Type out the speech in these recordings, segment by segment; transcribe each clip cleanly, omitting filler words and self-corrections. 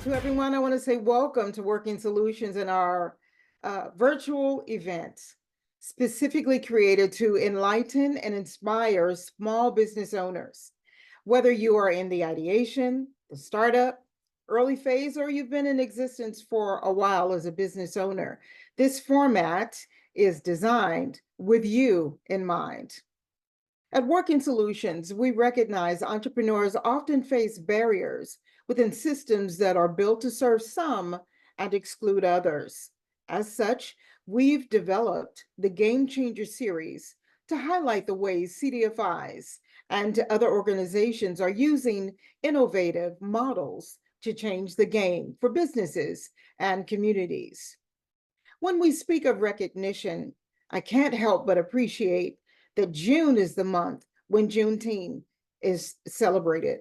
To everyone, I want to say welcome to Working Solutions and our virtual event, specifically created to enlighten and inspire small business owners. Whether you are in the ideation, the startup, early phase, or you've been in existence for a while as a business owner, this format is designed with you in mind. At Working Solutions, we recognize entrepreneurs often face barriers within systems that are built to serve some and exclude others. As such, we've developed the Game Changer series to highlight the ways CDFIs and other organizations are using innovative models to change the game for businesses and communities. When we speak of recognition, I can't help but appreciate that June is the month when Juneteenth is celebrated.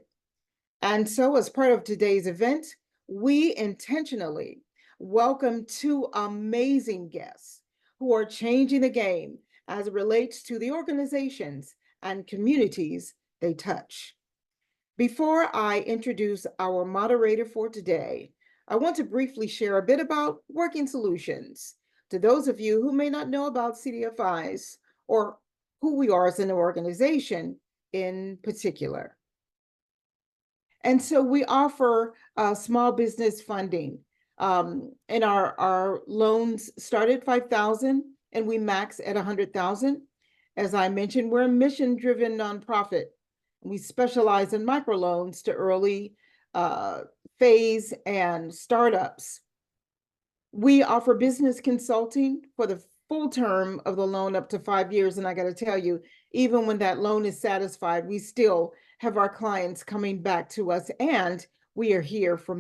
And so, as part of today's event, we intentionally welcome two amazing guests who are changing the game as it relates to the organizations and communities they touch. Before I introduce our moderator for today, I want to briefly share a bit about Working Solutions to those of you who may not know about CDFIs or who we are as an organization in particular. And so we offer small business funding. And our loans start at $5,000 and we max at $100,000. As I mentioned, we're a mission-driven nonprofit. We specialize in microloans to early phase and startups. We offer business consulting for the full term of the loan up to 5 years. And I got to tell you, even when that loan is satisfied, we still have our clients coming back to us and we are here for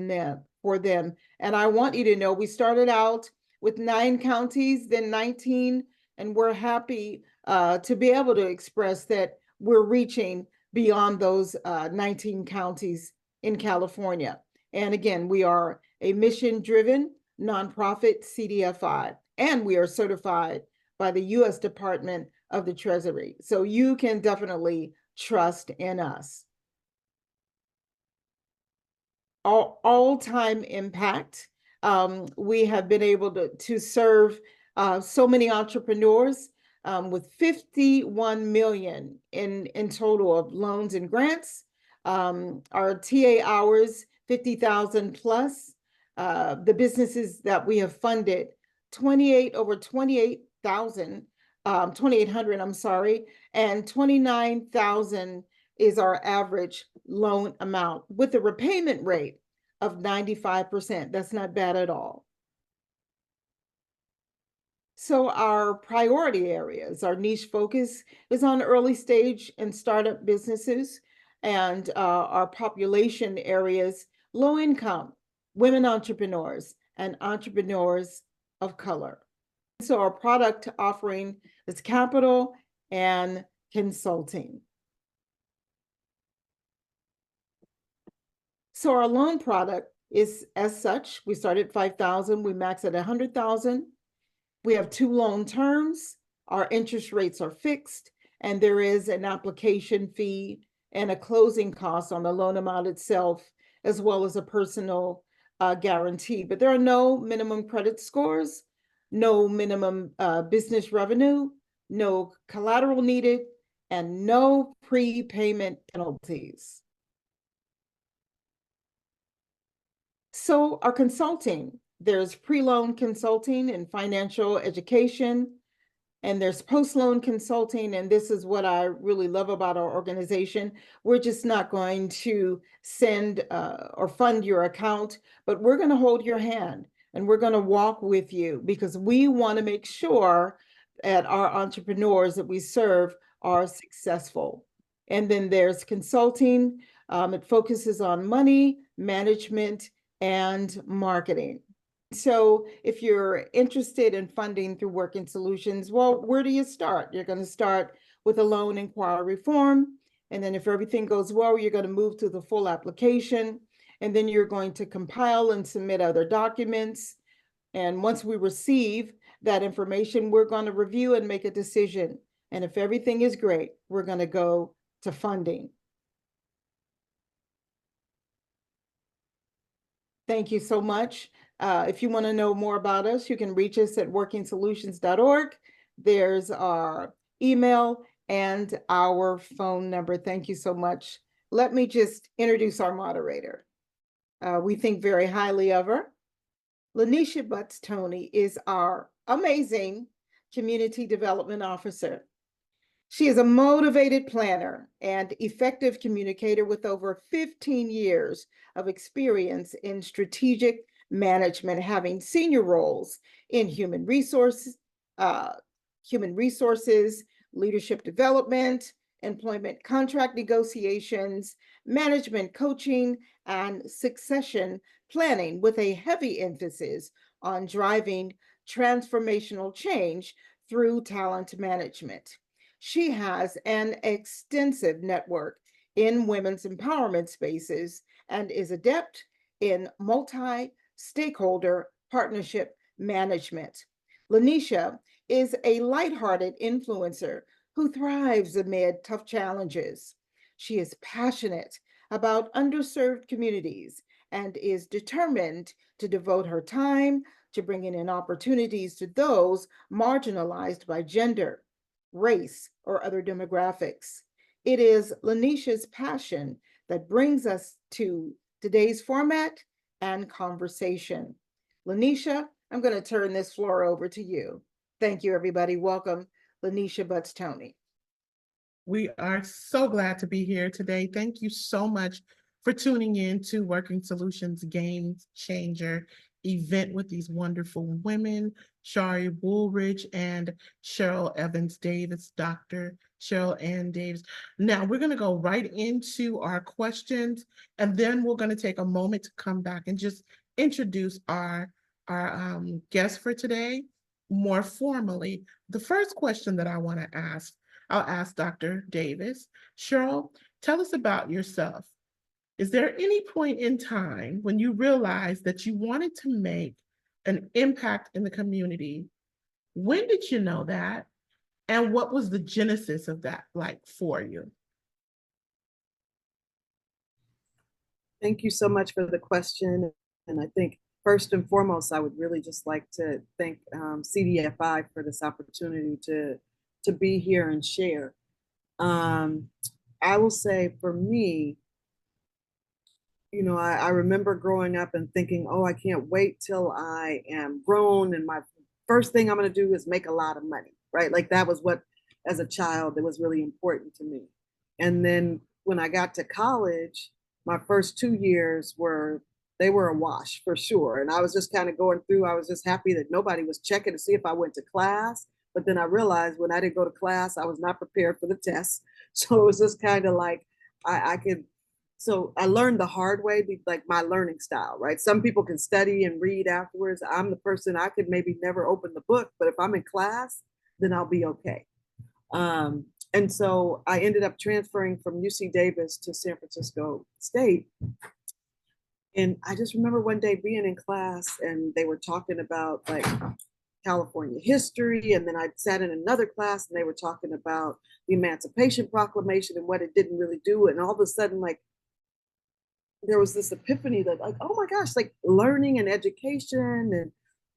them. And I want you to know we started out with 9 counties, then 19, and we're happy to be able to express that we're reaching beyond those 19 counties in California. And again, we are a mission-driven nonprofit CDFI, and we are certified by the U.S. Department of the Treasury. So you can definitely trust in us. All-time impact. We have been able to serve so many entrepreneurs with 51 million in total of loans and grants. Our TA hours, 50,000 plus. The businesses that we have funded, over 28,000, 2,800, I'm sorry, and 29,000 is our average loan amount with a repayment rate of 95%. That's not bad at all. So our priority areas, our niche focus is on early stage and startup businesses, and our population areas, low income, women entrepreneurs, and entrepreneurs of color. So our product offering is capital and consulting. So our loan product is as such, we start at 5,000, we max at 100,000. We have 2 loan terms, our interest rates are fixed, and there is an application fee and a closing cost on the loan amount itself, as well as a personal guarantee. But there are no minimum credit scores, no minimum business revenue, no collateral needed, and no prepayment penalties. So our consulting, there's pre-loan consulting and financial education, and there's post-loan consulting, and this is what I really love about our organization. We're just not going to send or fund your account, but we're going to hold your hand and we're going to walk with you because we want to make sure that our entrepreneurs that we serve are successful. And then there's consulting. It focuses on money, management, and marketing. So if you're interested in funding through Working Solutions, well, where do you start? You're going to start with a loan inquiry form. And then if everything goes well, you're going to move to the full application. And then you're going to compile and submit other documents. And once we receive that information, we're going to review and make a decision. And if everything is great, we're going to go to funding. Thank you so much. If you want to know more about us, you can reach us at workingsolutions.org. There's our email and our phone number. Thank you so much. Let me just introduce our moderator. We think very highly of her. Lanisha Butts Toney is our amazing Community Development Officer. She is a motivated planner and effective communicator with over 15 years of experience in strategic management, having senior roles in uh, human resources, leadership development, employment contract negotiations, management coaching, and succession planning, with a heavy emphasis on driving transformational change through talent management. She has an extensive network in women's empowerment spaces and is adept in multi-stakeholder partnership management. Lanisha is a lighthearted influencer who thrives amid tough challenges. She is passionate about underserved communities and is determined to devote her time to bringing in opportunities to those marginalized by gender, race, or other demographics. It is Lanisha's passion that brings us to today's format and conversation. Lanisha, I'm going to turn this floor over to you. Thank you, everybody. Welcome, Lanisha Butts Toney. We are so glad to be here today. Thank you so much for tuning in to Working Solutions Game Changer event with these wonderful women, Shari Wooldridge and Sheryl Evans Davis, Dr. Sheryl Ann Davis. Now we're going to go right into our questions, and then we're going to take a moment to come back and just introduce our guest for today more formally. The first question that I'll ask Dr. Davis. Sheryl, tell us about yourself. Is there any point in time when you realized that you wanted to make an impact in the community? When did you know that? And what was the genesis of that like for you? Thank you so much for the question. And I think first and foremost, I would really just like to thank CDFI for this opportunity to be here and share. I will say for me, I remember growing up and thinking, oh, I can't wait till I am grown and my first thing I'm going to do is make a lot of money, right? Like that was what, as a child, it was really important to me. And then when I got to college, my first 2 years they were a wash for sure. And I was just kind of going through, I was just happy that nobody was checking to see if I went to class. But then I realized when I didn't go to class, I was not prepared for the test. So it was just kind of like I could. So I learned the hard way, like my learning style, right? Some people can study and read afterwards. I'm the person, I could maybe never open the book, but if I'm in class, then I'll be okay. And so I ended up transferring from UC Davis to San Francisco State. And I just remember one day being in class and they were talking about like California history. And then I sat in another class and they were talking about the Emancipation Proclamation and what it didn't really do. And all of a sudden, like, there was this epiphany that like, oh my gosh, like learning and education and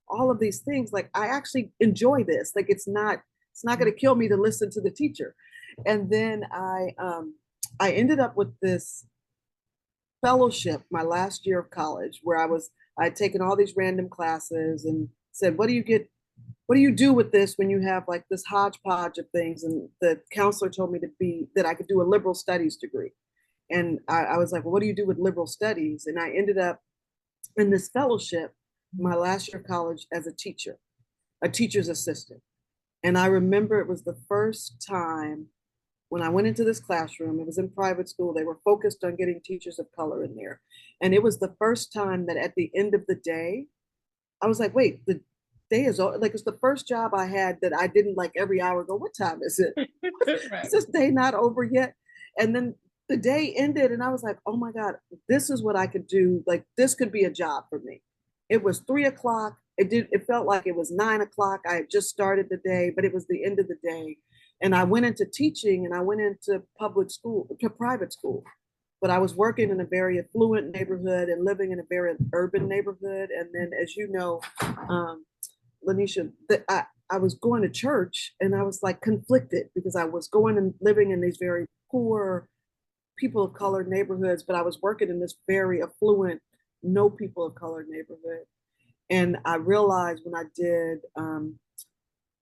all of these things, like I actually enjoy this. Like it's not going to kill me to listen to the teacher. And then I ended up with this fellowship my last year of college where I'd taken all these random classes and said, what do you do with this when you have like this hodgepodge of things? And the counselor told me that I could do a liberal studies degree. And I was like, well, what do you do with liberal studies? And I ended up in this fellowship my last year of college as a teacher's assistant. And I remember it was the first time when I went into this classroom, it was in private school, they were focused on getting teachers of color in there. And it was the first time that at the end of the day, I was like, wait, the day is over. Like, it's the first job I had that I didn't like every hour go, what time is it? Right. Is this day not over yet? And then the day ended and I was like, oh my God, this is what I could do. Like, this could be a job for me. It was 3:00. It felt like it was 9:00. I had just started the day, but it was the end of the day. And I went into teaching and I went into private school. but I was working in a very affluent neighborhood and living in a very urban neighborhood. And then, as you know, Lanisha, I was going to church and I was like conflicted because I was going and living in these very poor people of color neighborhoods, but I was working in this very affluent, no people of color neighborhood. And I realized when I did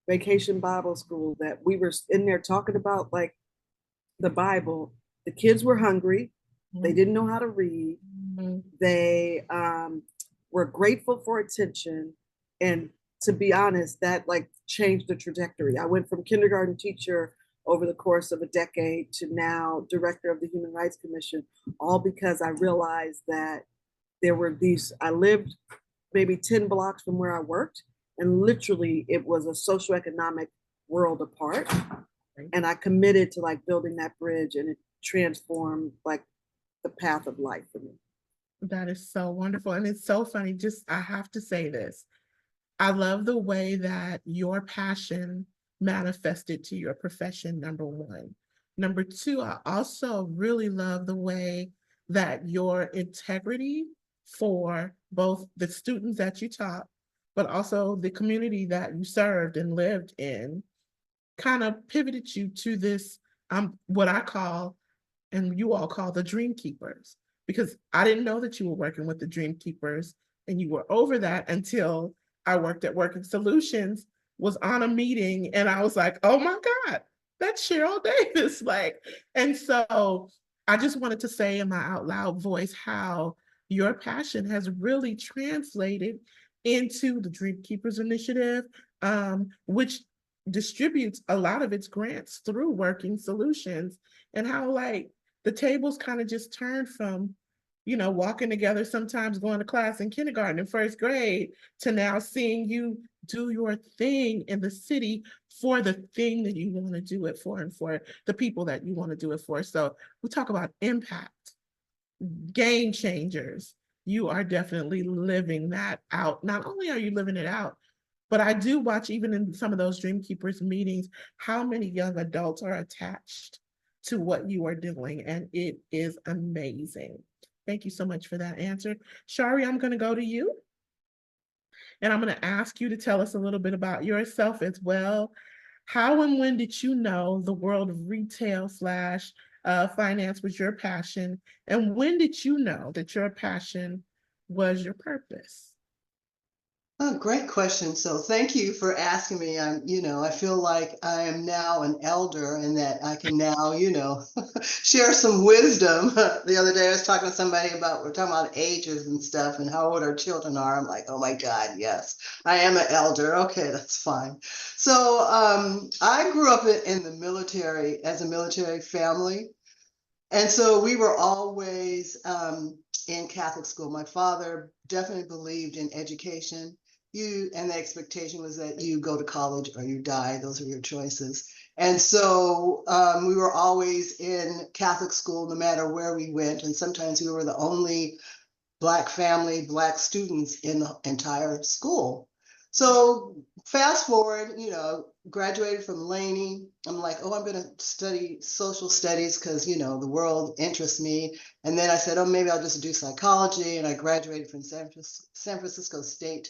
vacation Bible school that we were in there talking about like the Bible. The kids were hungry. They didn't know how to read. They were grateful for attention. And to be honest, that like changed the trajectory. I went from kindergarten teacher over the course of a decade to now director of the Human Rights Commission, all because I realized that there were these, I lived maybe 10 blocks from where I worked, and literally it was a socioeconomic world apart. And I committed to like building that bridge, and it transformed like the path of life for me. That is so wonderful. And it's so funny. Just, I have to say this. I love the way that your passion manifested to your profession, number one. Number two, I also really love the way that your integrity for both the students that you taught, but also the community that you served and lived in, kind of pivoted you to this, what I call, and you all call, the dream keepers, because I didn't know that you were working with the dream keepers and you were over that until I worked at Working Solutions, was on a meeting, and I was like, oh my God, that's Sheryl Davis. Like, and so I just wanted to say in my out loud voice how your passion has really translated into the Dream Keepers Initiative, which distributes a lot of its grants through Working Solutions, and how like the tables kind of just turned from, you know, walking together, sometimes going to class in kindergarten and first grade, to now seeing you do your thing in the city for the thing that you want to do it for and for the people that you want to do it for. So we talk about impact, game changers. You are definitely living that out. Not only are you living it out, but I do watch, even in some of those Dream Keepers meetings, how many young adults are attached to what you are doing. And it is amazing. Thank you so much for that answer. Shari, I'm going to go to you. And I'm going to ask you to tell us a little bit about yourself as well. How and when did you know the world of retail slash finance was your passion? And when did you know that your passion was your purpose? Oh, great question. So thank you for asking me. I feel like I am now an elder and that I can now, share some wisdom. The other day I was talking to somebody we're talking about ages and stuff and how old our children are. I'm like, oh my God, yes, I am an elder. Okay, that's fine. So I grew up in the military, as a military family. And so we were always in Catholic school. My father definitely believed in education. And the expectation was that you go to college or you die. Those are your choices. And so we were always in Catholic school, no matter where we went. And sometimes we were the only Black family, Black students in the entire school. So fast forward, graduated from Laney. I'm like, oh, I'm going to study social studies because, the world interests me. And then I said, oh, maybe I'll just do psychology. And I graduated from San Francisco State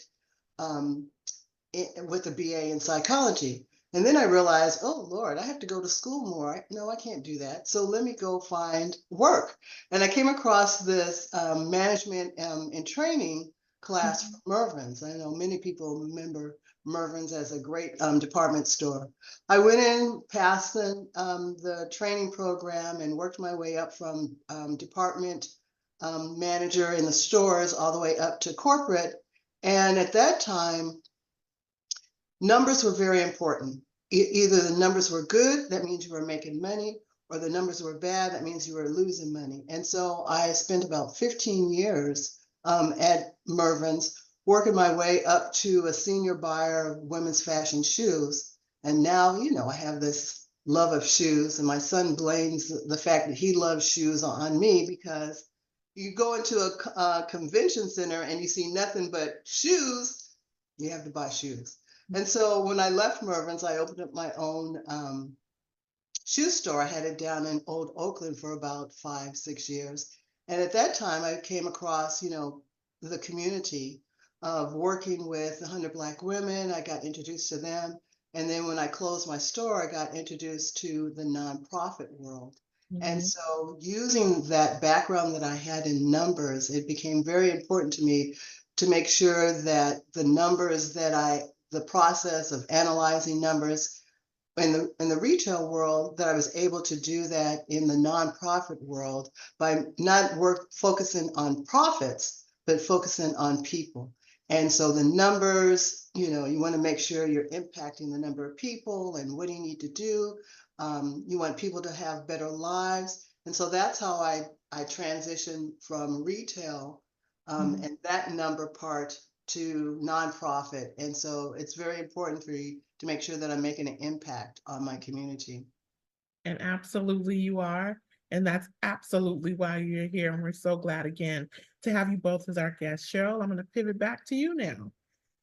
with a BA in psychology. And then I realized, oh, Lord, I have to go to school more. No, I can't do that. So let me go find work. And I came across this management and training class from Mervyn's. I know many people remember Mervyn's as a great department store. I went in, passed the training program, and worked my way up from department manager in the stores all the way up to corporate. And at that time, numbers were very important. Either the numbers were good, that means you were making money, or the numbers were bad, that means you were losing money. And so I spent about 15 years at Mervyn's, working my way up to a senior buyer of women's fashion shoes. And now, I have this love of shoes, and my son blames the fact that he loves shoes on me, because you go into a convention center and you see nothing but shoes, you have to buy shoes. And so when I left Mervyn's, I opened up my own shoe store. I had it down in Old Oakland for about 5, 6 years. And at that time, I came across, the community of working with 100 Black women. I got introduced to them. And then when I closed my store, I got introduced to the nonprofit world. And Mhm. so using that background that I had in numbers, it became very important to me to make sure that the numbers the process of analyzing numbers in the retail world, that I was able to do that in the nonprofit world by not focusing on profits, but focusing on people. And so the numbers, you want to make sure you're impacting the number of people and what do you need to do. You want people to have better lives. And so that's how I transitioned from retail and that number part to nonprofit. And so it's very important for you to make sure that I'm making an impact on my community. And absolutely you are. And that's absolutely why you're here. And we're so glad again to have you both as our guests. Sheryl, I'm going to pivot back to you now.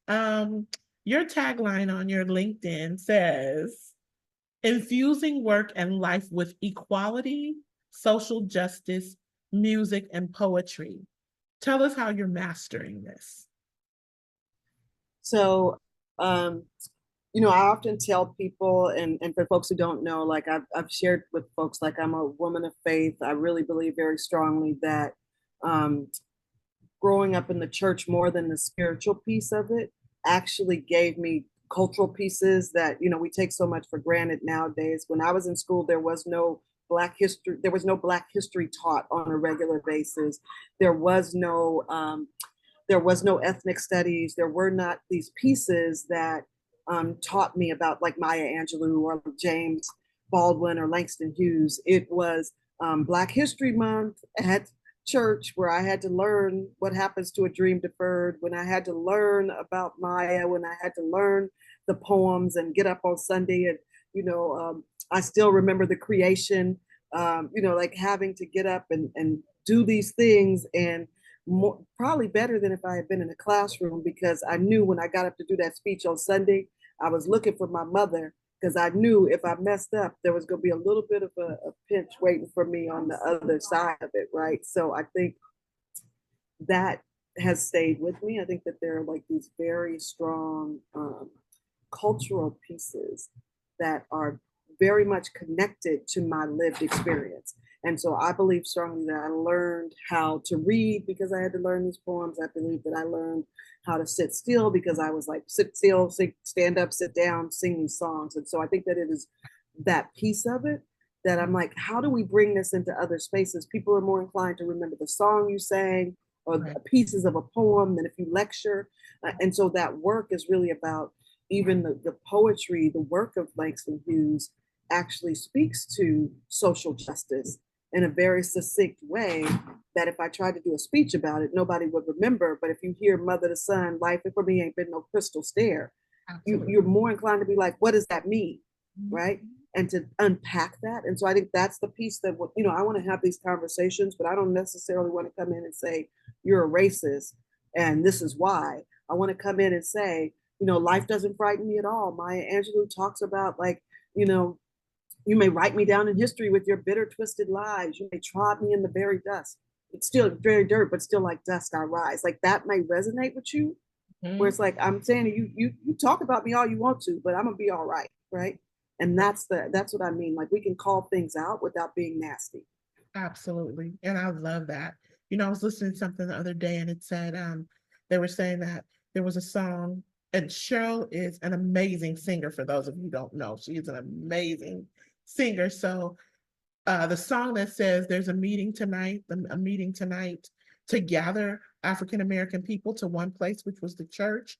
Um, your tagline on your LinkedIn says, infusing work and life with equality, social justice, music, and poetry. Tell us how you're mastering this. So, I often tell people, and for folks who don't know, like I've shared with folks, like I'm a woman of faith. I really believe very strongly that um, growing up in the church, more than the spiritual piece of it, actually gave me cultural pieces that, we take so much for granted nowadays. When I was in school, there was no Black history taught on a regular basis. There was no ethnic studies. There were not these pieces that taught me about, like, Maya Angelou or James Baldwin or Langston Hughes. It was Black History Month at church, where I had to learn what happens to a dream deferred, when I had to learn about Maya, when I had to learn the poems and get up on Sunday. And, I still remember the creation, like having to get up and do these things, and probably better than if I had been in a classroom, because I knew when I got up to do that speech on Sunday, I was looking for my mother, because I knew if I messed up, there was going to be a little bit of a pinch waiting for me on the other side of it, right? So I think that has stayed with me. I think that there are like these very strong cultural pieces that are very much connected to my lived experience. And so I believe strongly that I learned how to read because I had to learn these poems. I believe that I learned how to sit still because I was like, sit still, stand up, sit down, sing these songs. And so I think that it is that piece of it that I'm like, how do we bring this into other spaces? People are more inclined to remember the song you sang or Right. pieces of a poem than if you lecture. And so that work is really about even the poetry, the work of Langston Hughes actually speaks to social justice in a very succinct way that if I tried to do a speech about it, nobody would remember. But if you hear Mother to Son, life for me ain't been no crystal stair, you're more inclined to be like, what does that mean? Right? And to unpack that. And so I think that's the piece that, I want to have these conversations, but I don't necessarily want to come in and say, you're a racist and this is why. I want to come in and say, life doesn't frighten me at all. Maya Angelou talks about, like, you may write me down in history with your bitter, twisted lies. You may trod me in the very dust. It's still very dirt, but still like dust I rise. Like that may resonate with you. Where it's like, I'm saying you talk about me all you want to, but I'm gonna be all right, right? And that's what I mean. Like we can call things out without being nasty. Absolutely. And I love that. I was listening to something the other day and it said, they were saying that there was a song, and Sheryl is an amazing singer. For those of you who don't know, she is an amazing singer. So the song that says there's a meeting tonight to gather African American people to one place, which was the church.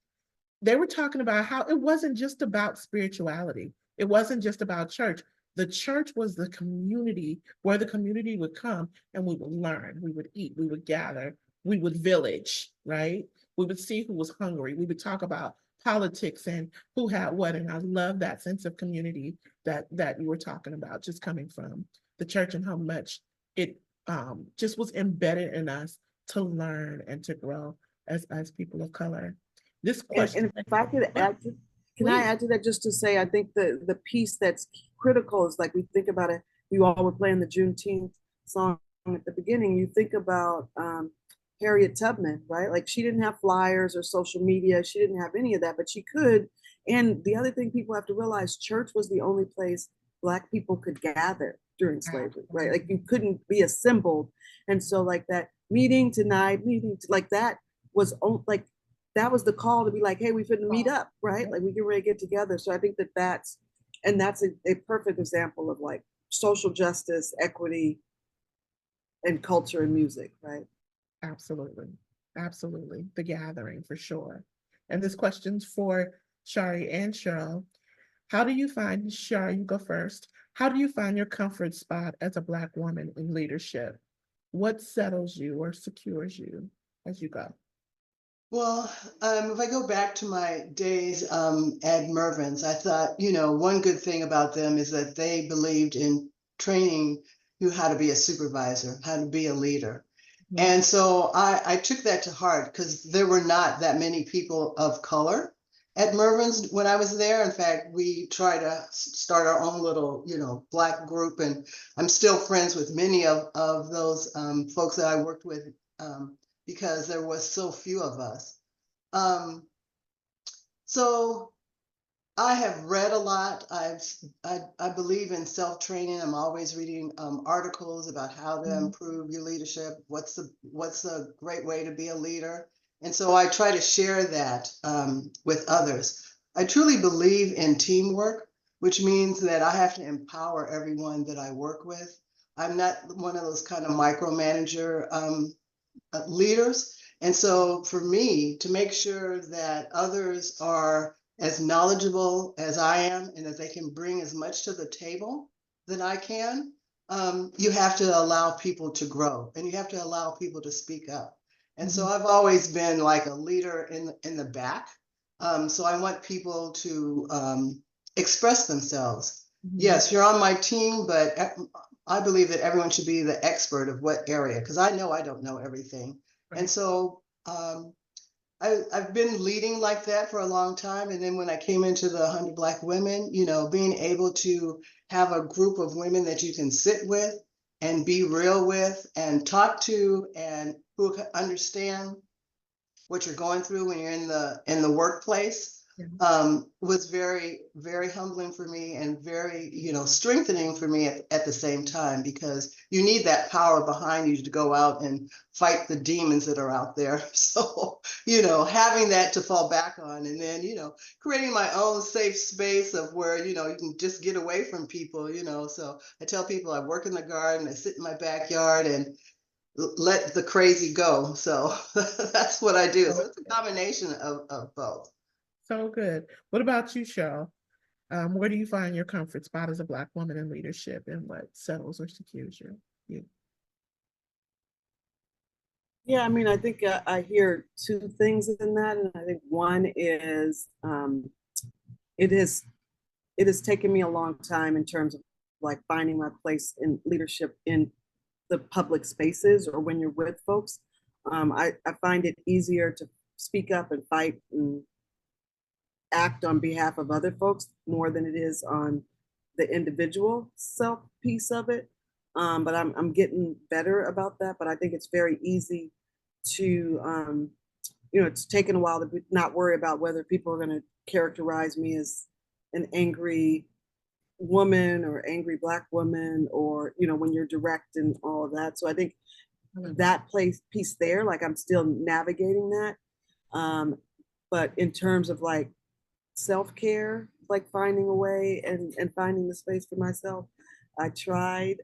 They were talking about how it wasn't just about spirituality. It wasn't just about church. The church was the community where the community would come and we would learn, we would eat, we would gather, we would village, right? We would see who was hungry. We would talk about politics and who had what. And I love that sense of community that you were talking about, just coming from the church, and how much it just was embedded in us to learn and to grow as people of color. This question. And if I could add to Can I Please. add to that just to say, I think the piece that's critical is like we think about it, you all were playing the Juneteenth song at the beginning, you think about Harriet Tubman, right? Like she didn't have flyers or social media, she didn't have any of that, but she could. And the other thing people have to realize, church was the only place Black people could gather during slavery, right? Like you couldn't be assembled. And so like that meeting tonight, like that was like, that was the call to be like, hey, we couldn't meet up, right? Like we get ready to get together. So I think that's a perfect example of like social justice, equity, and culture and music, right? Absolutely. Absolutely. The gathering for sure. And this question's for Shari and Sheryl. How do you find, Shari, you go first. How do you find your comfort spot as a Black woman in leadership? What settles you or secures you as you go? Well, if I go back to my days at Mervyn's, I thought, one good thing about them is that they believed in training you how to be a supervisor, how to be a leader. Mhm. And so I took that to heart because there were not that many people of color at Mervyn's when I was there. In fact, we tried to start our own little, Black group, and I'm still friends with many of those folks that I worked with because there was so few of us. So I have read a lot. I believe in self-training. I'm always reading articles about how to improve your leadership. What's the great way to be a leader? And so I try to share that with others. I truly believe in teamwork, which means that I have to empower everyone that I work with. I'm not one of those kind of micromanager leaders. And so for me to make sure that others are as knowledgeable as I am and that they can bring as much to the table that I can, you have to allow people to grow and you have to allow people to speak up. And so I've always been like a leader in the back. So I want people to express themselves. Yes, you're on my team, but I believe that everyone should be the expert of what area, because I know I don't know everything. Right. And so I've been leading like that for a long time. And then when I came into the 100 Black Women, being able to have a group of women that you can sit with and be real with and talk to and who understand what you're going through when you're in the workplace was very, very humbling for me and very, strengthening for me at the same time, because you need that power behind you to go out and fight the demons that are out there. So, having that to fall back on, and then, creating my own safe space of where, you can just get away from people, so I tell people I work in the garden, I sit in my backyard and let the crazy go. So that's what I do. So it's a combination of both. So good. What about you, Sheryl? Where do you find your comfort spot as a Black woman in leadership, and what settles or secures you? Yeah, I mean, I think I hear two things in that, and I think one is it has taken me a long time in terms of like finding my place in leadership in the public spaces or when you're with folks. I find it easier to speak up and fight and act on behalf of other folks more than it is on the individual self piece of it. But I'm getting better about that. But I think it's very easy to, it's taken a while to not worry about whether people are going to characterize me as an angry woman or angry Black woman, or, when you're direct and all of that. So I think that piece there, like I'm still navigating that. But in terms of like self-care, like finding a way and finding the space for myself, I tried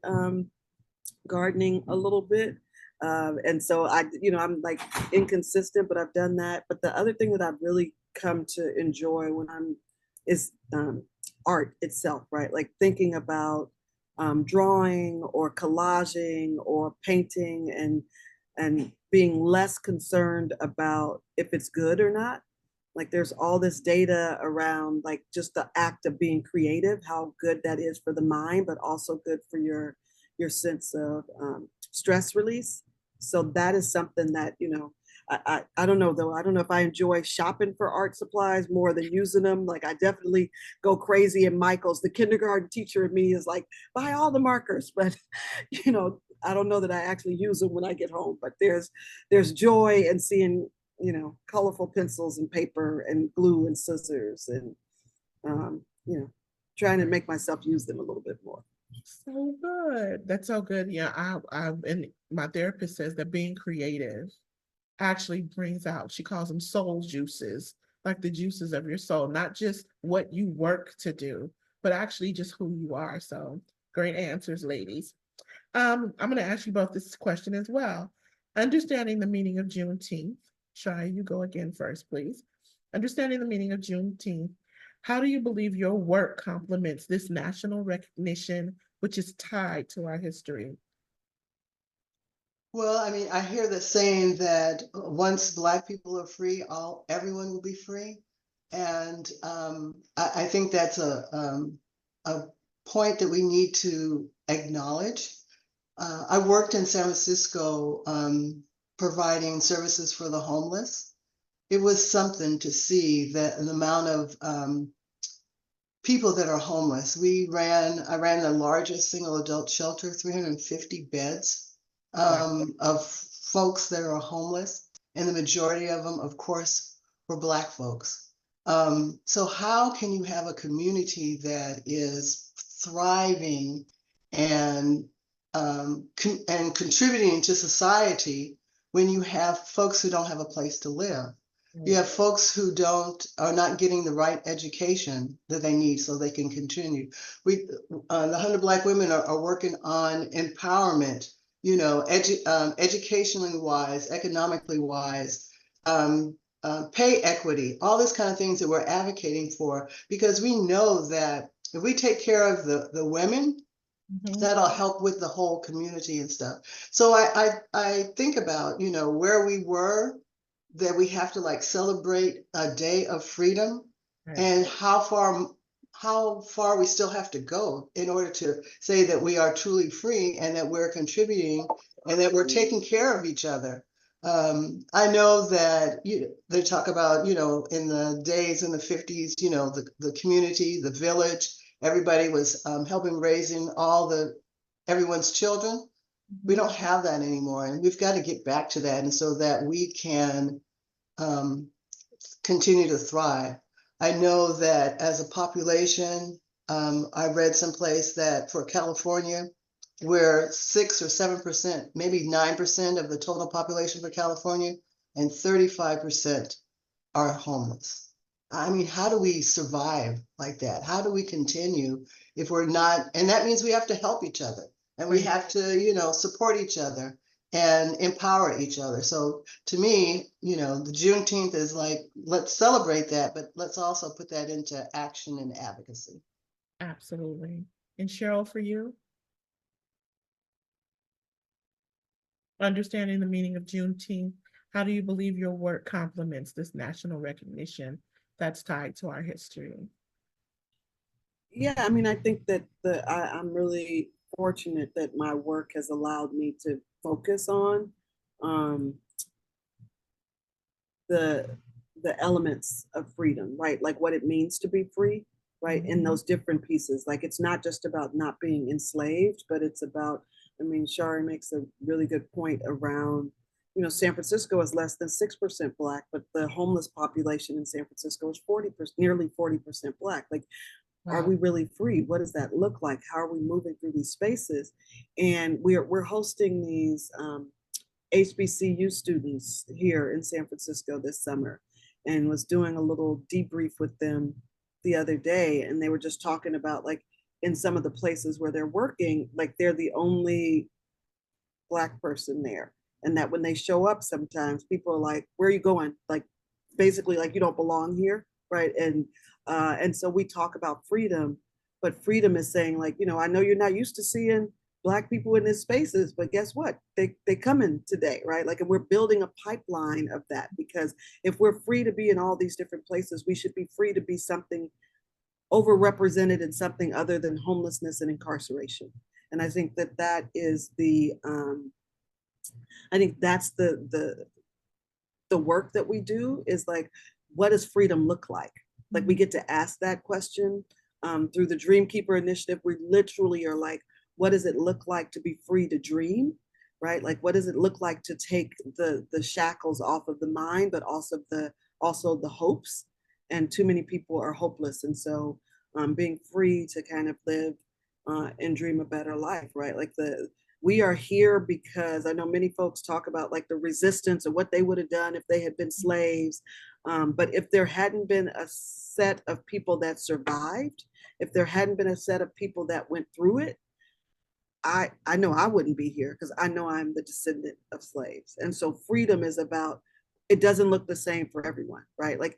gardening a little bit. And so I'm like inconsistent, but I've done that. But the other thing that I've really come to enjoy is art itself, right? Like thinking about drawing or collaging or painting and being less concerned about if it's good or not. Like there's all this data around like just the act of being creative, how good that is for the mind, but also good for your sense of stress release. So that is something that, I don't know though. I don't know if I enjoy shopping for art supplies more than using them. Like I definitely go crazy in Michael's. The kindergarten teacher in me is like, buy all the markers, but you know, I don't know that I actually use them when I get home. But there's joy in seeing, you know, colorful pencils and paper and glue and scissors and you know, trying to make myself use them a little bit more. So good. That's so good. Yeah, and my therapist says that being creative actually brings out, she calls them soul juices, like the juices of your soul, not just what you work to do, but actually just who you are. So great answers, ladies. I'm going to ask you both this question as well. Understanding the meaning of Juneteenth. Shari, you go again first, please. Understanding the meaning of Juneteenth. How do you believe your work complements this national recognition, which is tied to our history? Well, I mean, I hear the saying that once Black people are free, everyone will be free. And I think that's a point that we need to acknowledge. I worked in San Francisco providing services for the homeless. It was something to see that the amount of people that are homeless. I ran the largest single adult shelter, 350 beds of folks that are homeless. And the majority of them, of course, were Black folks. So how can you have a community that is thriving and contributing to society when you have folks who don't have a place to live? You have folks who are not getting the right education that they need so they can continue. The 100 Black women are working on empowerment, you know, educationally wise, economically wise, pay equity, all this kind of things that we're advocating for, because we know that if we take care of the women, that'll help with the whole community and stuff. So I think about, you know, where we were, that we have to like celebrate a day of freedom, and how far we still have to go in order to say that we are truly free and that we're contributing and that we're taking care of each other. I know that they talk about, you know, in the days in the 50s, you know, the community, the village, everybody was helping raising everyone's children. We don't have that anymore, and we've got to get back to that, and so that we can continue to thrive. I know that as a population, I read someplace that for California, we're 6 or 7%, maybe 9% of the total population for California, and 35% are homeless. I mean, how do we survive like that? How do we continue if we're not? And that means we have to help each other, and we have to, you know, support each other and empower each other. So to me, you know, the Juneteenth is like, let's celebrate that, but let's also put that into action and advocacy. Absolutely. And Sheryl, for you? Understanding the meaning of Juneteenth, how do you believe your work complements this national recognition that's tied to our history? Yeah, I mean, I think that I'm really fortunate that my work has allowed me to focus on the elements of freedom, right? Like what it means to be free, right? In those different pieces. Like it's not just about not being enslaved, but it's about, I mean, Shari makes a really good point around, you know, San Francisco is less than 6% Black, but the homeless population in San Francisco is 40%, nearly 40% Black. Like, are we really free? What does that look like? How are we moving through these spaces? And we're hosting these HBCU students here in San Francisco this summer, and was doing a little debrief with them the other day. And they were just talking about like in some of the places where they're working, like they're the only Black person there. And that when they show up, sometimes people are like, where are you going? Like basically like you don't belong here, right? And so we talk about freedom, but freedom is saying like, you know, I know you're not used to seeing Black people in these spaces, but guess what? They come in today, right? Like, and we're building a pipeline of that, because if we're free to be in all these different places, we should be free to be something overrepresented in something other than homelessness and incarceration. And I think that that is I think that's the the work that we do is like, what does freedom look like? Like we get to ask that question through the Dreamkeeper initiative. We literally are like, what does it look like to be free to dream? Right? Like, what does it look like to take the shackles off of the mind, but also the hopes? And too many people are hopeless. And so being free to kind of live and dream a better life, right? Like we are here because I know many folks talk about like the resistance or what they would have done if they had been slaves. But if there hadn't been a set of people that survived, if there hadn't been a set of people that went through it, I know I wouldn't be here because I know I'm the descendant of slaves. And so freedom is about, it doesn't look the same for everyone, right? Like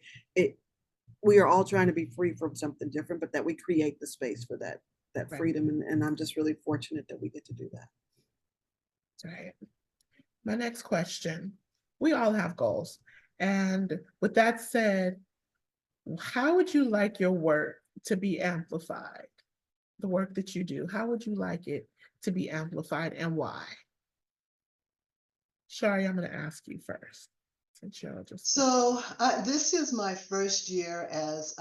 we are all trying to be free from something different, but that we create the space for that Right. freedom. And I'm just really fortunate that we get to do that. Right. My next question, we all have goals. And with that said, how would you like your work to be amplified? The work that you do, how would you like it to be amplified and why? Shari, I'm going to ask you first. So this is my first year as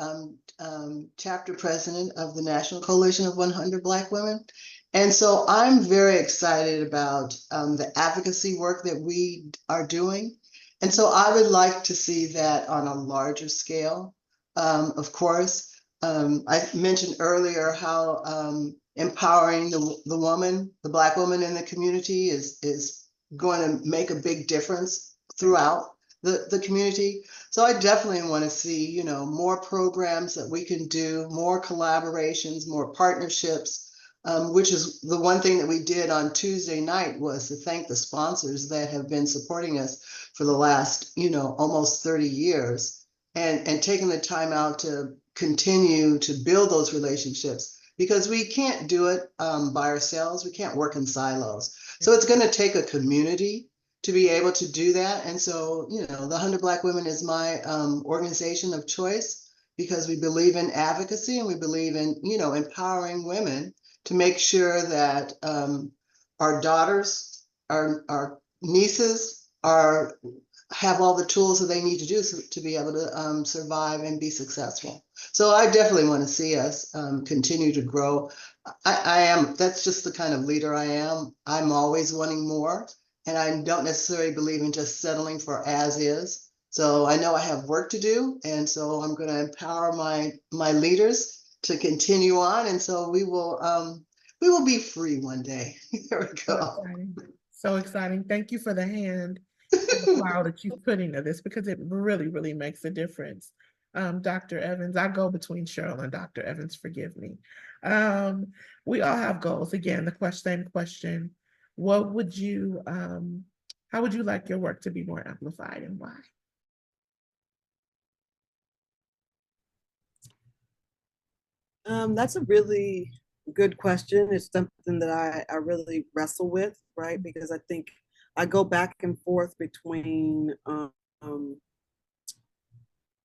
chapter president of the National Coalition of 100 Black Women. And so I'm very excited about the advocacy work that we are doing. And so I would like to see that on a larger scale. Of course, I mentioned earlier how empowering the woman, the Black woman in the community is going to make a big difference throughout the community. So I definitely want to see, you know, more programs that we can do, more collaborations, more partnerships, which is the one thing that we did on Tuesday night was to thank the sponsors that have been supporting us for the last, you know, almost 30 years and taking the time out to continue to build those relationships because we can't do it by ourselves. We can't work in silos. So it's going to take a community to be able to do that. And so, you know, the 100 Black Women is my organization of choice because we believe in advocacy and we believe in, you know, empowering women to make sure that our daughters, our nieces have all the tools that they need to do to be able to survive and be successful. So I definitely want to see us continue to grow. That's just the kind of leader I am. I'm always wanting more. And I don't necessarily believe in just settling for as is. So I know I have work to do. And so I'm going to empower my leaders to continue on. And so we will be free one day. There we go. So exciting. So exciting. Thank you for the hand and the plow that you put into this because it really, really makes a difference. Dr. Evans, I go between Sheryl and Dr. Evans, forgive me. We all have goals. Again, same question. What would you, how would you like your work to be more amplified and why? That's a really good question. It's something that I really wrestle with, right? Because I think I go back and forth between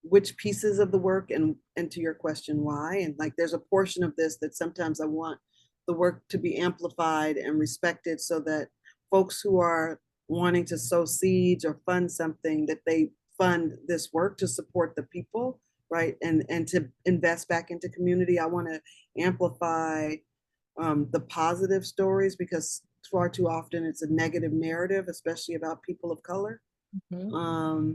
which pieces of the work and to your question, why? And like there's a portion of this that sometimes I want the work to be amplified and respected so that folks who are wanting to sow seeds or fund something, that they fund this work to support the people, right? And to invest back into community. I want to amplify the positive stories because far too often it's a negative narrative, especially about people of color. Mm-hmm.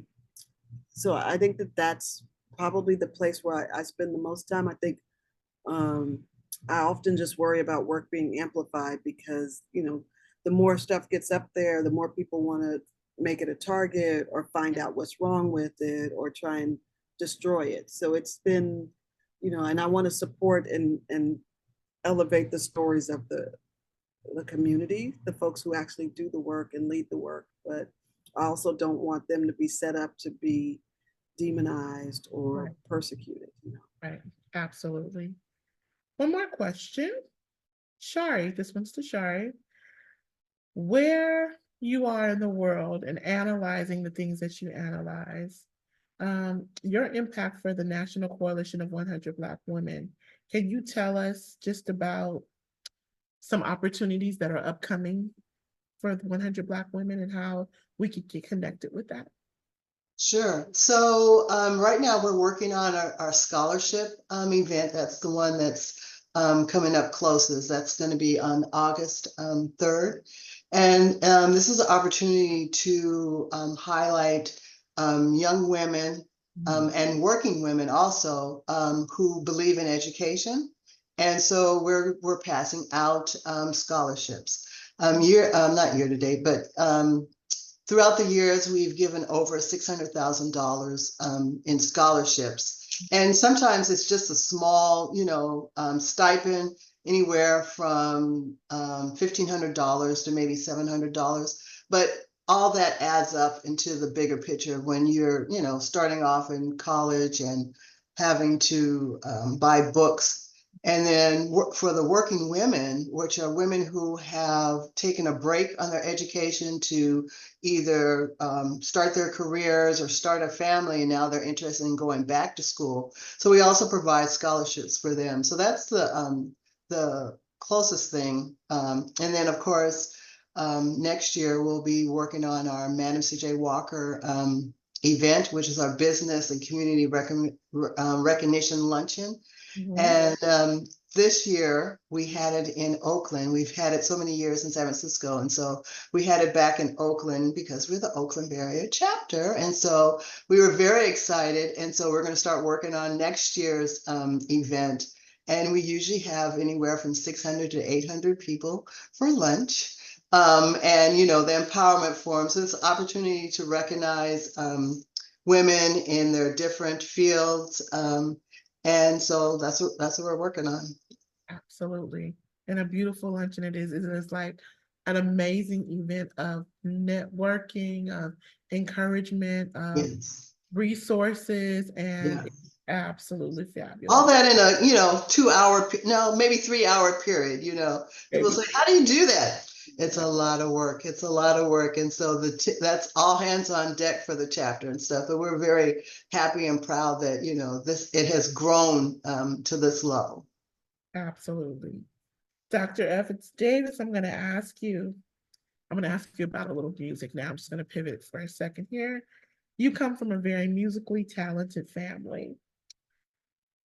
So I think that that's probably the place where I spend the most time. I think I often just worry about work being amplified because, you know, the more stuff gets up there, the more people want to make it a target or find out what's wrong with it or try and destroy it. So it's been, you know, and I want to support and elevate the stories of the community, the folks who actually do the work and lead the work. But I also don't want them to be set up to be demonized or persecuted. You know? Right, absolutely. One more question. Shari, this one's to Shari. Where you are in the world and analyzing the things that you analyze, your impact for the National Coalition of 100 Black Women, can you tell us just about some opportunities that are upcoming for the 100 Black women and how we could get connected with that? Sure. So right now we're working on our scholarship event. That's the one that's coming up closest. That's going to be on August 3rd. And this is an opportunity to highlight young women and working women also who believe in education. And so we're passing out scholarships. Not year to date, but throughout the years, we've given over $600,000 in scholarships. And sometimes it's just a small, stipend, anywhere from $1,500 to maybe $700. But all that adds up into the bigger picture when you're, starting off in college and having to buy books. And then for the working women, which are women who have taken a break on their education to either start their careers or start a family, and now they're interested in going back to school. So we also provide scholarships for them. So that's the closest thing. And then of course, next year we'll be working on our Madam C.J. Walker event, which is our business and community recognition luncheon. And this year we had it in Oakland. We've had it so many years in San Francisco. And so we had it back in Oakland because we're the Oakland Bay Area chapter. And so we were very excited. And so we're going to start working on next year's event. And we usually have anywhere from 600 to 800 people for lunch. And, the empowerment forum. So it's an opportunity to recognize women in their different fields. And so that's what we're working on. Absolutely. And a beautiful luncheon it is. It's like an amazing event of networking, of encouragement, of Yes. resources, and Yes. Absolutely fabulous. All that in a 2 hour, no, maybe 3 hour period, People say, how do you do that? It's a lot of work. It's a lot of work. And so that's all hands on deck for the chapter and stuff. But we're very happy and proud that, it has grown to this level. Absolutely. Dr. Evans Davis, I'm going to ask you about a little music now. I'm just going to pivot for a second here. You come from a very musically talented family.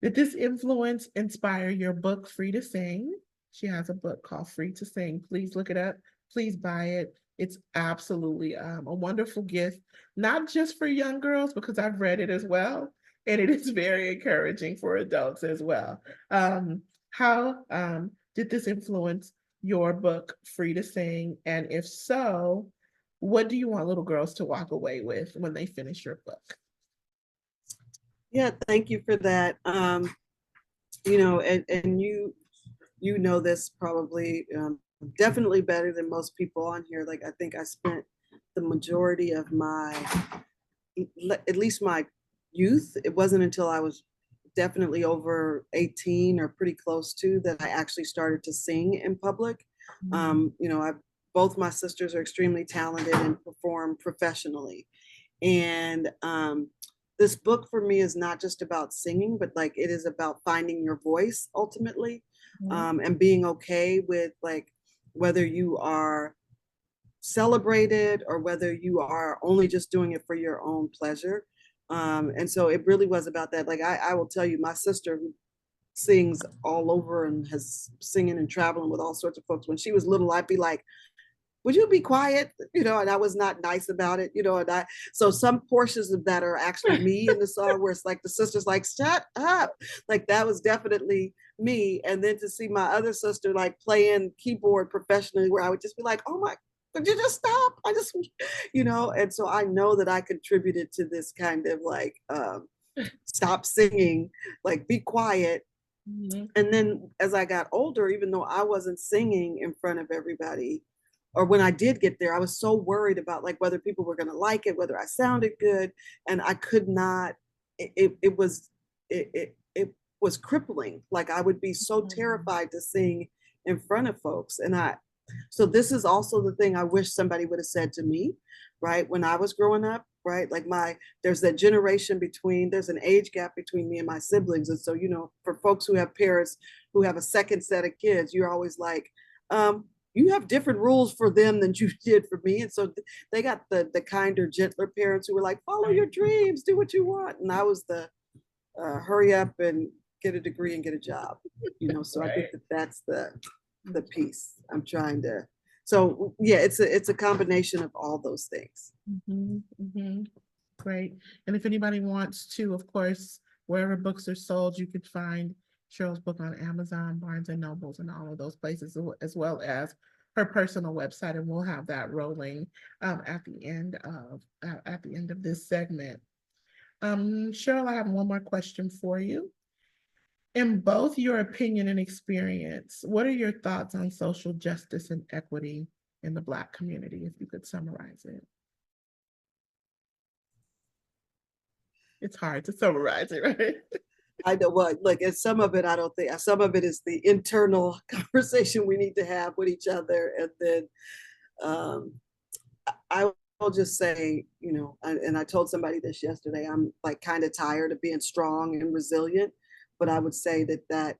Did this influence inspire your book, Free to Sing? She has a book called Free to Sing. Please look it up. Please buy it. It's absolutely a wonderful gift, not just for young girls, because I've read it as well, and it is very encouraging for adults as well. How did this influence your book, Free to Sing? And if so, what do you want little girls to walk away with when they finish your book? Yeah, thank you for that. And you know this probably definitely better than most people on here. Like I think I spent the majority of at least my youth. It wasn't until I was definitely over 18 or pretty close to that I actually started to sing in public. Both my sisters are extremely talented and perform professionally. And this book for me is not just about singing, but like it is about finding your voice ultimately, and being okay with like whether you are celebrated or whether you are only just doing it for your own pleasure. And so it really was about that. Like I will tell you, my sister who sings all over and has singing and traveling with all sorts of folks. When she was little, I'd be like, would you be quiet? And I was not nice about it, so some portions of that are actually me in the song where it's like the sister's like, shut up. Like that was definitely me. And then to see my other sister like playing keyboard professionally, where I would just be like, oh my, could you just stop? I just, and so I know that I contributed to this kind of like, stop singing, like be quiet. Mm-hmm. And then as I got older, even though I wasn't singing in front of everybody, or when I did get there, I was so worried about like whether people were going to like it, whether I sounded good, and I could not. It was crippling. Like I would be so terrified to sing in front of folks, so this is also the thing I wish somebody would have said to me, right, when I was growing up, right? Like there's that generation there's an age gap between me and my siblings, and so for folks who have parents who have a second set of kids, you're always like, you have different rules for them than you did for me. And so they got the kinder, gentler parents who were like, follow your dreams, do what you want. And I was the hurry up and get a degree and get a job, you know. So I think that that's the piece I'm trying to. So yeah, it's a combination of all those things. Great. And if anybody wants to, of course, wherever books are sold, you could find Sheryl's book on Amazon, Barnes and Nobles, and all of those places, as well as her personal website, and we'll have that rolling at the end of this segment. Sheryl, I have one more question for you. In both your opinion and experience, what are your thoughts on social justice and equity in the Black community, if you could summarize it? It's hard to summarize it, right? I know what, like, and some of it, I don't think, some of it is the internal conversation we need to have with each other. And then I will just say, you know, and I told somebody this yesterday, I'm like kind of tired of being strong and resilient, but I would say that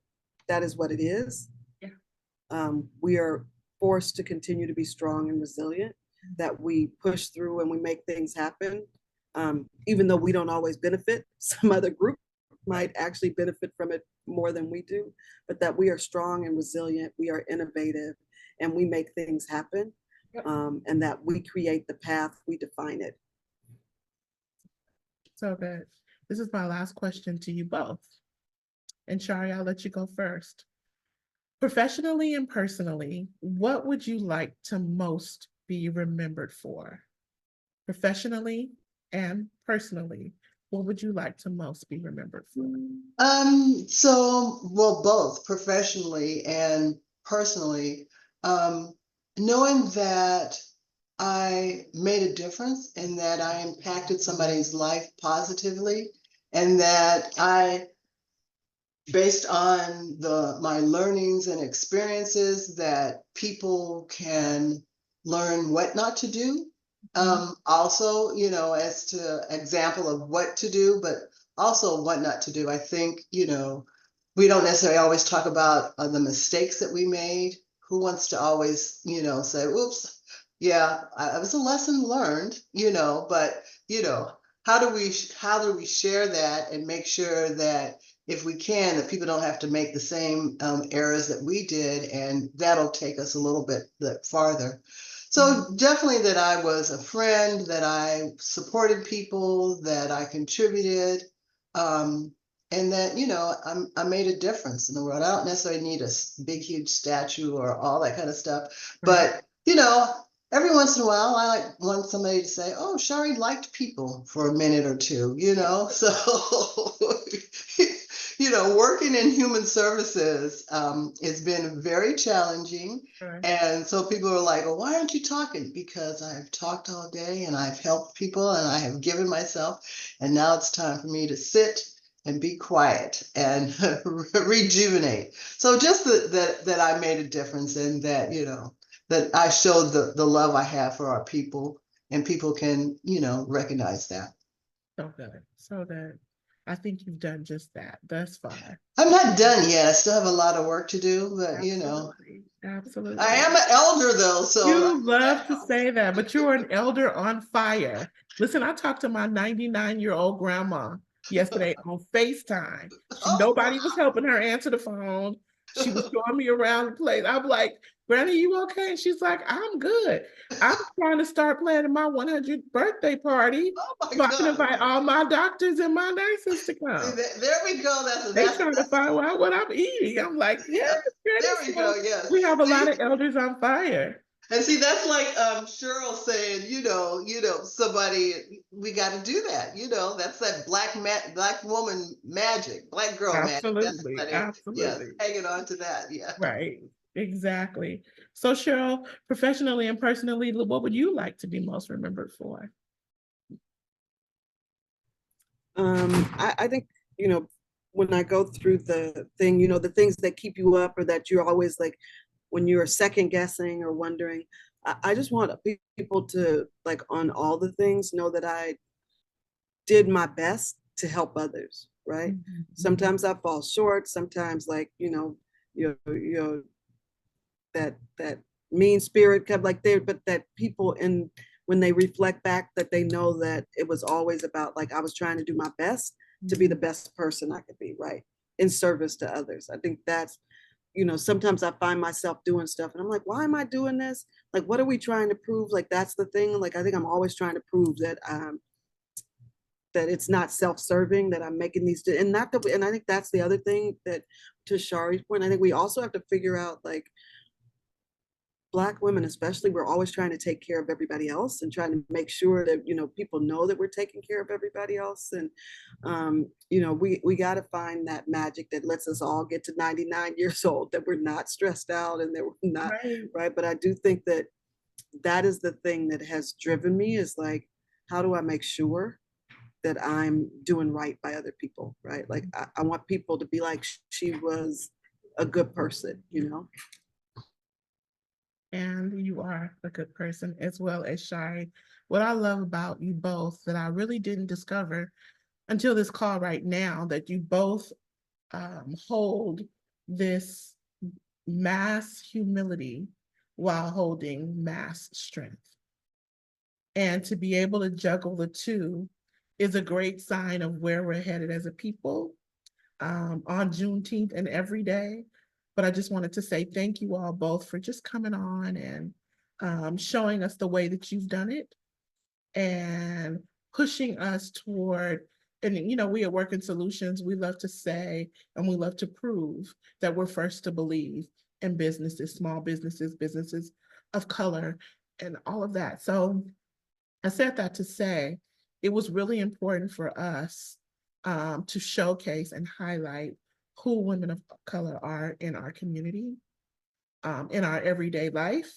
is what it is. Yeah. We are forced to continue to be strong and resilient, that we push through and we make things happen. Even though we don't always benefit, some other group might actually benefit from it more than we do, but that we are strong and resilient, we are innovative, and we make things happen. Yep. And that we create the path, we define it. So good. This is my last question to you both. And Shari, I'll let you go first. Professionally and personally, what would you like to most be remembered for? Professionally and personally, what would you like to most be remembered for? Well, both professionally and personally, knowing that I made a difference and that I impacted somebody's life positively, and that I, based on my learnings and experiences, that people can learn what not to do. Also, you know, as to example of what to do, but also what not to do. I think, you know, we don't necessarily always talk about the mistakes that we made. Who wants to always, you know, say, oops, yeah, it was a lesson learned, you know, but, you know, how do we share that and make sure that if we can, that people don't have to make the same errors that we did, and that'll take us a little bit farther. So definitely that I was a friend, that I supported people, that I contributed, and that, you know, I made a difference in the world. I don't necessarily need a big, huge statue or all that kind of stuff, but, you know, every once in a while, I want somebody to say, oh, Shari liked people for a minute or two, you know, so, you know, working in human services has been very challenging. Right. And so people are like, well, why aren't you talking? Because I've talked all day and I've helped people and I have given myself. And now it's time for me to sit and be quiet and rejuvenate. So just that I made a difference, and that, you know, that I showed the love I have for our people, and people can, you know, recognize that. So good. So good. I think you've done just that thus far. I'm not done yet. I still have a lot of work to do, but Absolutely. You know. Absolutely. I am an elder though, so. You love to say that, but you're an elder on fire. Listen, I talked to my 99-year-old grandma yesterday on FaceTime. Nobody was helping her answer the phone. She was showing me around the place. I'm like, Granny, you okay? And she's like, I'm good. I'm trying to start planning my 100th birthday party. So I can invite all my doctors and my nurses to come. See, there we go. They're trying to find out what I'm eating. I'm like, yes, Granny. There we go, yes. We have a lot of elders on fire. And see, that's like Sheryl saying, you know, somebody, we got to do that. You know, that's that black woman magic, black girl absolutely, magic. Absolutely. Yes, hanging on to that. Yeah. Right. Exactly. So Sheryl, professionally and personally, what would you like to be most remembered for? I think, you know, when I go through the thing, you know, the things that keep you up, or that you're always like, when you're second guessing or wondering, I just want people to, like, on all the things, know that I did my best to help others, right? Mm-hmm. Sometimes I fall short, sometimes, like, you know, that mean spirit, kept like there, but that people in when they reflect back that they know that it was always about like I was trying to do my best to be the best person I could be, right? In service to others. I think that's, sometimes I find myself doing stuff and I'm like, why am I doing this? Like, what are we trying to prove? Like, that's the thing. Like, I think I'm always trying to prove that that it's not self-serving, that I'm making these, and not that, and I think that's the other thing that, to Shari's point, I think we also have to figure out like Black women, especially, we're always trying to take care of everybody else and trying to make sure that, people know that we're taking care of everybody else. And, we got to find that magic that lets us all get to 99 years old, that we're not stressed out and that we're not, right? But I do think that that is the thing that has driven me is like, how do I make sure that I'm doing right by other people, right? Like, I want people to be like, she was a good person, And you are a good person as well as Shari. What I love about you both that I really didn't discover until this call right now, that you both hold this mass humility while holding mass strength. And to be able to juggle the two is a great sign of where we're headed as a people on Juneteenth and every day. But I just wanted to say thank you all both for just coming on and showing us the way that you've done it and pushing us toward, and we at Working Solutions, we love to say and we love to prove that we're first to believe in businesses, small businesses, businesses of color, and all of that. So I said that to say it was really important for us to showcase and highlight who women of color are in our community, in our everyday life,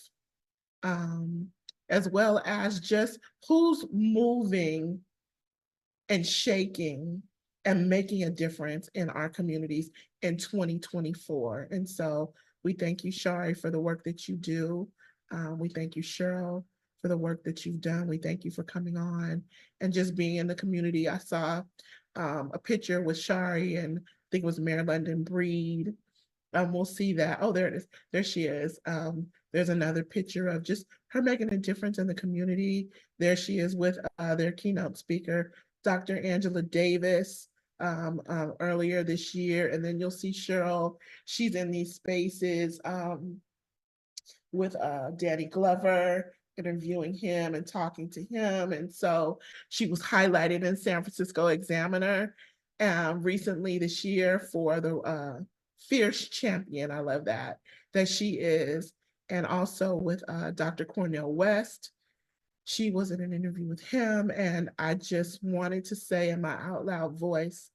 as well as just who's moving and shaking and making a difference in our communities in 2024. And so we thank you, Shari, for the work that you do. We thank you, Sheryl, for the work that you've done. We thank you for coming on and just being in the community. I saw a picture with Shari and I think it was Maryland and Breed. We'll see that. Oh, there it is. There she is. There's another picture of just her making a difference in the community. There she is with their keynote speaker, Dr. Angela Davis, earlier this year. And then you'll see Sheryl. She's in these spaces with Danny Glover, interviewing him and talking to him. And so she was highlighted in San Francisco Examiner recently this year for the fierce champion. I love that she is. And also with Dr. Cornel West. She was in an interview with him. And I just wanted to say in my out loud voice,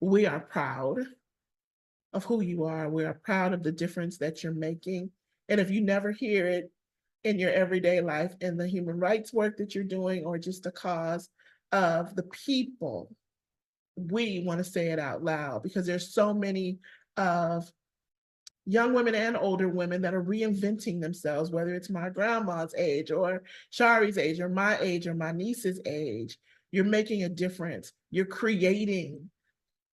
we are proud of who you are. We are proud of the difference that you're making. And if you never hear it in your everyday life, in the human rights work that you're doing, or just the cause of the people, we want to say it out loud, because there's so many of young women and older women that are reinventing themselves, whether it's my grandma's age or Shari's age or my niece's age. You're making a difference. You're creating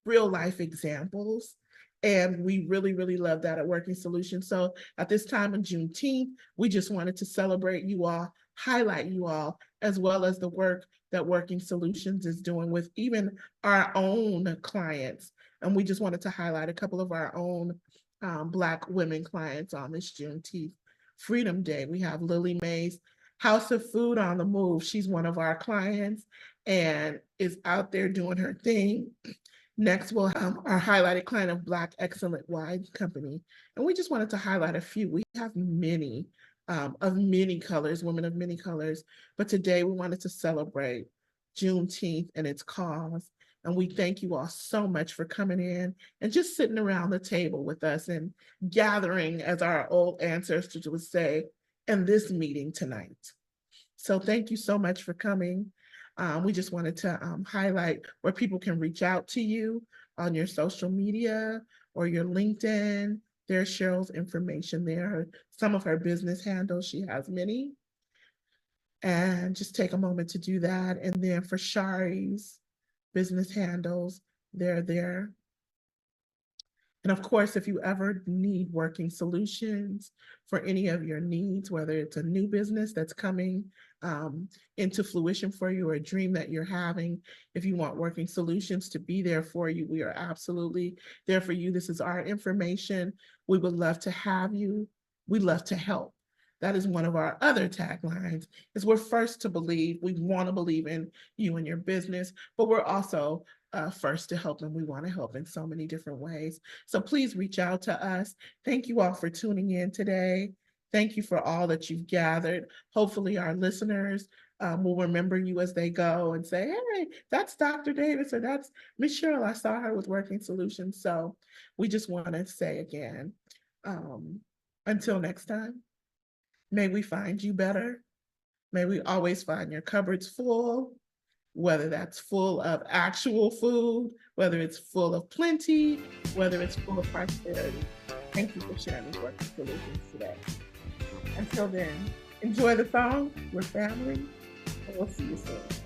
real life examples. And we really, really love that at Working Solutions. So at this time of Juneteenth, we just wanted to celebrate you all, highlight you all, as well as the work that Working Solutions is doing with even our own clients. And we just wanted to highlight a couple of our own Black women clients on this Juneteenth Freedom Day. We have Lily Mae's House of Food on the Move. She's one of our clients and is out there doing her thing. Next, we'll have our highlighted client of Black Excellent Wine Company. And we just wanted to highlight a few. We have many of many colors, women of many colors. But today we wanted to celebrate Juneteenth and its cause. And we thank you all so much for coming in and just sitting around the table with us and gathering, as our old ancestors would say, in this meeting tonight. So thank you so much for coming. We just wanted to highlight where people can reach out to you on your social media or your LinkedIn. There's Sheryl's information there, some of her business handles. She has many. And just take a moment to do that. And then for Shari's business handles, they're there And of course, if you ever need Working Solutions for any of your needs, whether it's a new business that's coming into fruition for you or a dream that you're having, if you want Working Solutions to be there for you, we are absolutely there for you. This is our information. We would love to have you. We love to help. That is one of our other taglines, is we're first to believe. We want to believe in you and your business, but we're also first to help, and we want to help in so many different ways. So please reach out to us. Thank you all for tuning in today. Thank you for all that you've gathered. Hopefully our listeners will remember you as they go and say, hey, that's Dr. Davis, or that's Miss Sheryl. I saw her with Working Solutions. So we just want to say again, until next time, may we find you better. May we always find your cupboards full, whether that's full of actual food, whether it's full of plenty, whether it's full of prosperity. Thank you for sharing these Working Solutions today. Until then, enjoy the song. We're family, and we'll see you soon.